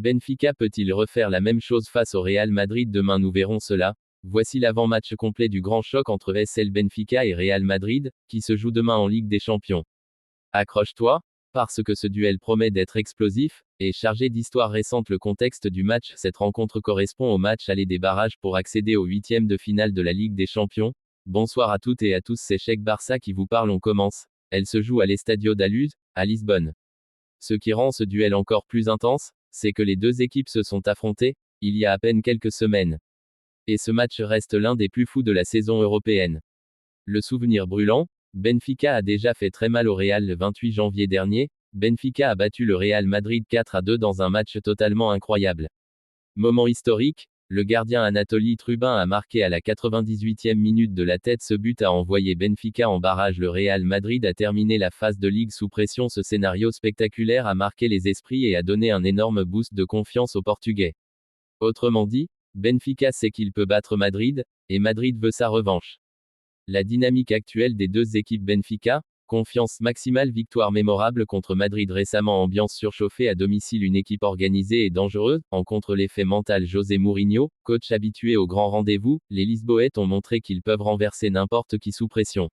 Benfica peut-il refaire la même chose face au Real Madrid demain? Nous verrons cela. Voici l'avant-match complet du grand choc entre SL Benfica et Real Madrid, qui se joue demain en Ligue des Champions. Accroche-toi, parce que ce duel promet d'être explosif, et chargé d'histoires récentes. Le contexte du match: cette rencontre correspond au match aller des barrages pour accéder aux huitièmes de finale de la Ligue des Champions. Bonsoir à toutes et à tous, c'est Cheikh Barça qui vous parle. On commence. Elle se joue à l'Estadio da Luz, à Lisbonne. Ce qui rend ce duel encore plus intense, c'est que les deux équipes se sont affrontées, il y a à peine quelques semaines. Et ce match reste l'un des plus fous de la saison européenne. Le souvenir brûlant: Benfica a déjà fait très mal au Real le 28 janvier dernier. Benfica a battu le Real Madrid 4-2 dans un match totalement incroyable. Moment historique: le gardien Anatoly Trubin a marqué à la 98e minute de la tête. Ce but a envoyé Benfica en barrage. Le Real Madrid a terminé la phase de Ligue sous pression. Ce scénario spectaculaire a marqué les esprits et a donné un énorme boost de confiance aux Portugais. Autrement dit, Benfica sait qu'il peut battre Madrid, et Madrid veut sa revanche. La dynamique actuelle des deux équipes: Benfica, confiance maximale, victoire mémorable contre Madrid récemment, ambiance surchauffée à domicile, une équipe organisée et dangereuse. En contre, l'effet mental: José Mourinho, coach habitué aux grands rendez-vous, les Lisboètes ont montré qu'ils peuvent renverser n'importe qui sous pression.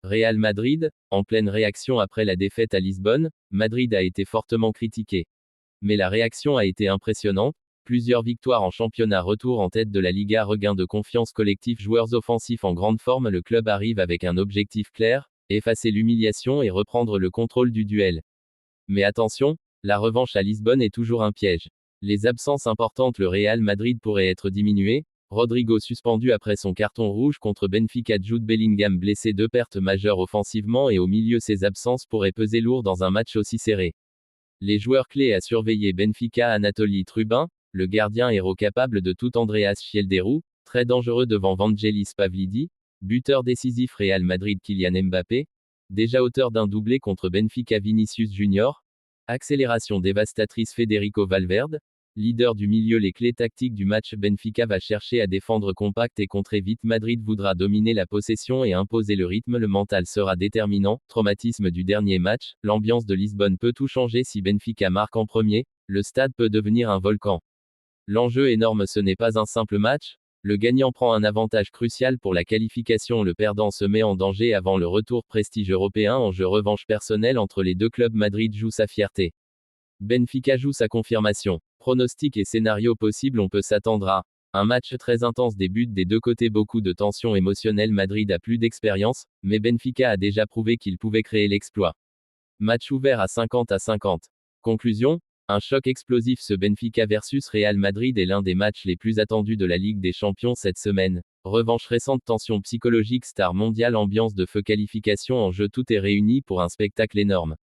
Real Madrid, en pleine réaction après la défaite à Lisbonne. Madrid a été fortement critiqué. Mais la réaction a été impressionnante. Plusieurs victoires en championnat, retour en tête de la Liga, regain de confiance collectif, joueurs offensifs en grande forme. Le club arrive avec un objectif clair: effacer l'humiliation et reprendre le contrôle du duel. Mais attention, la revanche à Lisbonne est toujours un piège. Les absences importantes: le Real Madrid pourrait être diminué. Rodrigo suspendu après son carton rouge contre Benfica, Jude Bellingham blessé, deux pertes majeures offensivement et au milieu. Ces absences pourraient peser lourd dans un match aussi serré. Les joueurs clés à surveiller: Benfica, Anatoly Trubin, le gardien héros capable de tout. Andreas Chielderou, très dangereux devant Vangelis Pavlidis. Buteur décisif: Real Madrid, Kylian Mbappé, déjà auteur d'un doublé contre Benfica. Vinicius Junior, accélération dévastatrice: Federico Valverde, leader du milieu. Les clés tactiques du match: Benfica va chercher à défendre compact et contrer vite. Madrid voudra dominer la possession et imposer le rythme. Le mental sera déterminant. Traumatisme du dernier match: l'ambiance de Lisbonne peut tout changer. Si Benfica marque en premier, le stade peut devenir un volcan. L'enjeu énorme: ce n'est pas un simple match. Le gagnant prend un avantage crucial pour la qualification, le perdant se met en danger avant le retour. Prestige européen, enjeu, revanche personnelle entre les deux clubs. Madrid joue sa fierté. Benfica joue sa confirmation. Pronostic et scénario possible: on peut s'attendre à un match très intense, des buts des deux côtés, beaucoup de tension émotionnelle. Madrid a plus d'expérience, mais Benfica a déjà prouvé qu'il pouvait créer l'exploit. Match ouvert à 50-50. Conclusion: un choc explosif. Ce Benfica versus Real Madrid est l'un des matchs les plus attendus de la Ligue des Champions cette semaine. Revanche récente, tension psychologique, star mondiale, ambiance de feu, qualification en jeu, tout est réuni pour un spectacle énorme.